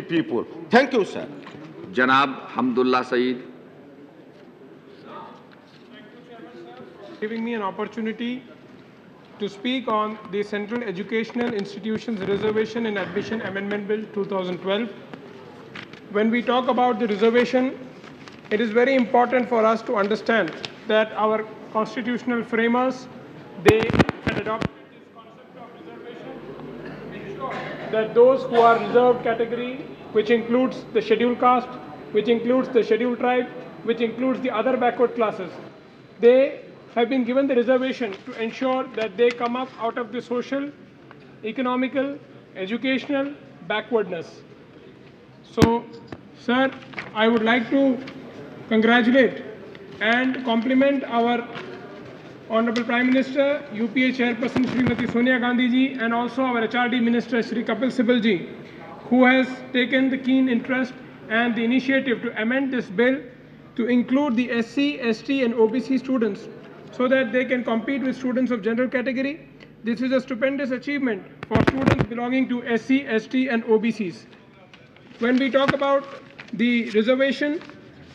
people. Thank you, sir. जनाब Hamdullah Saeed. Giving me an opportunity to speak on the Central Educational Institutions Reservation and Admission Amendment Bill 2012. When we talk about the reservation, it is very important for us to understand that our constitutional framers, they had adopted this concept of reservation to ensure that those who are reserved category, which includes the scheduled caste, which includes the scheduled tribe, which includes the other backward classes, they have been given the reservation to ensure that they come up out of the social, economical, educational backwardness. So, sir, I would like to congratulate and compliment our Honorable Prime Minister, UPA Chairperson Srimati Sonia Gandhi ji, and also our HRD Minister Shri Kapil Sibal ji, who has taken the keen interest and the initiative to amend this bill to include the SC, ST and OBC students so that they can compete with students of general category. This is a stupendous achievement for students belonging to SC, ST and OBCs. When we talk about the reservation,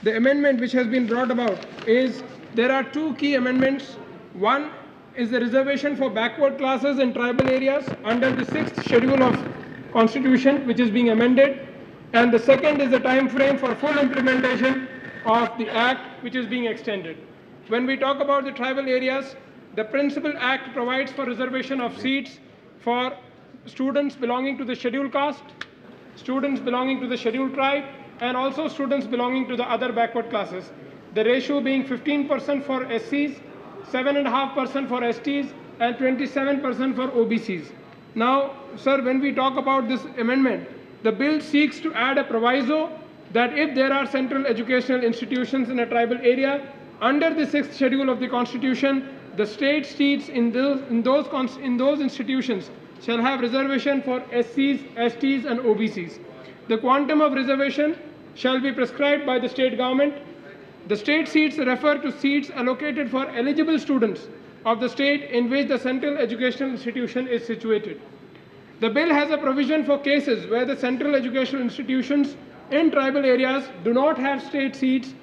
the amendment which has been brought about is there are two key amendments. One is the reservation for backward classes and tribal areas under the 6th schedule of Constitution, which is being amended, and the second is the time frame for full implementation of the Act, which is being extended. When we talk about the tribal areas, the Principal Act provides for reservation of seats for students belonging to the scheduled caste, students belonging to the scheduled tribe, and also students belonging to the other backward classes. The ratio being 15% for SCs, 7.5% for STs, and 27% for OBCs. Now, sir, when we talk about this amendment, the bill seeks to add a proviso that if there are central educational institutions in a tribal area, under the 6th schedule of the Constitution, the state seats in those institutions shall have reservation for SCs, STs and OBCs. The quantum of reservation shall be prescribed by the state government. The state seats refer to seats allocated for eligible students of the state in which the central educational institution is situated. The bill has a provision for cases where the central educational institutions in tribal areas do not have state seats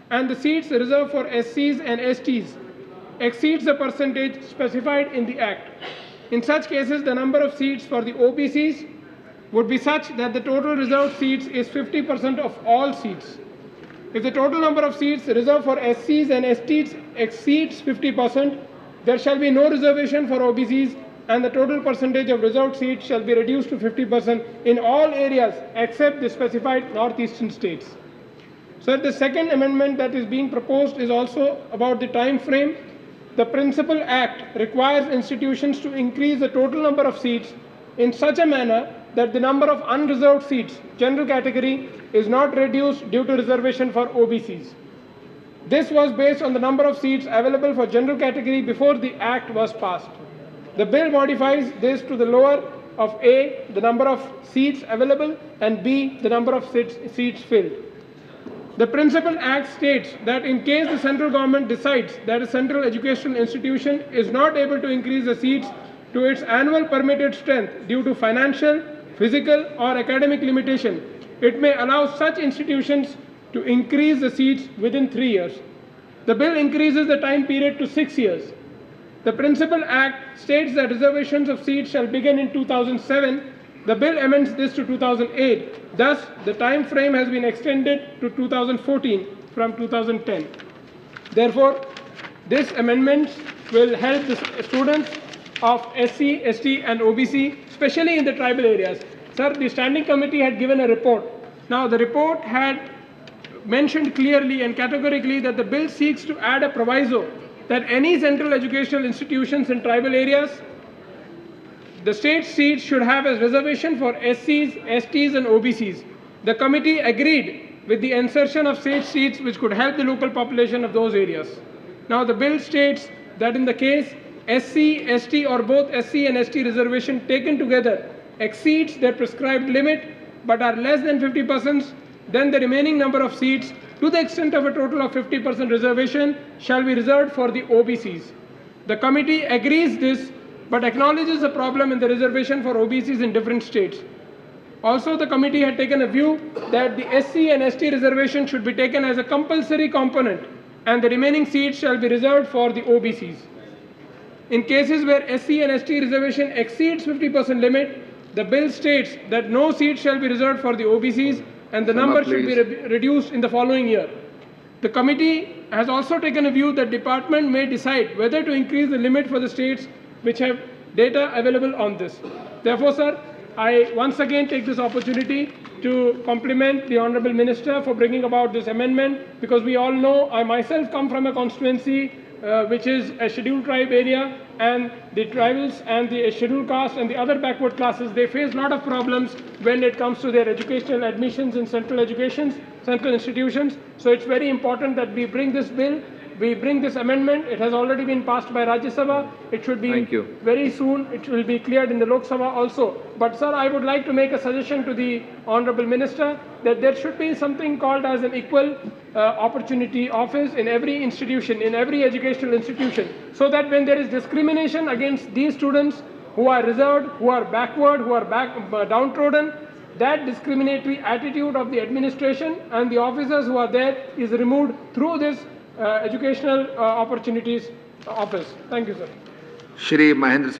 and the seats reserved for SCs and STs exceeds the percentage specified in the Act. In such cases, the number of seats for the OBCs would be such that the total reserved seats is 50% of all seats. If the total number of seats reserved for SCs and STs exceeds 50%, there shall be no reservation for OBCs and the total percentage of reserved seats shall be reduced to 50% in all areas except the specified northeastern states. So the second amendment that is being proposed is also about the time frame. The Principal Act requires institutions to increase the total number of seats in such a manner that the number of unreserved seats, general category, is not reduced due to reservation for OBCs. This was based on the number of seats available for general category before the Act was passed. The bill modifies this to the lower of A, the number of seats available, and B, the number of seats filled. The Principal Act states that in case the central government decides that a central educational institution is not able to increase the seats to its annual permitted strength due to financial, physical, or academic limitation, it may allow such institutions to increase the seats within 3 years. The bill increases the time period to 6 years. The Principal Act states that reservations of seats shall begin in 2007. The bill amends this to 2008. Thus, the time frame has been extended to 2014 from 2010. Therefore, this amendment will help the students of SC, ST and OBC, especially in the tribal areas. Sir, the Standing Committee had given a report. Now, the report had mentioned clearly and categorically that the bill seeks to add a proviso that any central educational institutions in tribal areas, the state seats should have a reservation for SCs, STs and OBCs. The committee agreed with the insertion of state seats which could help the local population of those areas. Now the bill states that in the case SC, ST or both SC and ST reservation taken together exceeds their prescribed limit but are less than 50%, then the remaining number of seats to the extent of a total of 50% reservation shall be reserved for the OBCs. The committee agrees this but acknowledges the problem in the reservation for OBCs in different states. Also, the committee had taken a view that the SC and ST reservation should be taken as a compulsory component and the remaining seats shall be reserved for the OBCs. In cases where SC and ST reservation exceeds 50% limit, the bill states that no seat shall be reserved for the OBCs and the number should be reduced in the following year. The committee has also taken a view that department may decide whether to increase the limit for the states which have data available on this. Therefore, sir, I once again take this opportunity to compliment the Honorable Minister for bringing about this amendment, because we all know, I myself come from a constituency which is a scheduled tribe area, and the tribals and the scheduled caste and the other backward classes, they face a lot of problems when it comes to their educational admissions in central institutions. So it's very important that we bring this bill, we bring this amendment. It has already been passed by Rajya Sabha. It should be Thank you. very soon. It will be cleared in the Lok Sabha also. But sir, I would like to make a suggestion to the Honorable Minister that there should be something called as an equal opportunity office in every institution, in every educational institution, so that when there is discrimination against these students who are reserved, who are backward, who are downtrodden, that discriminatory attitude of the administration and the officers who are there is removed through this educational opportunities office. Thank you, sir. Shri Mahendra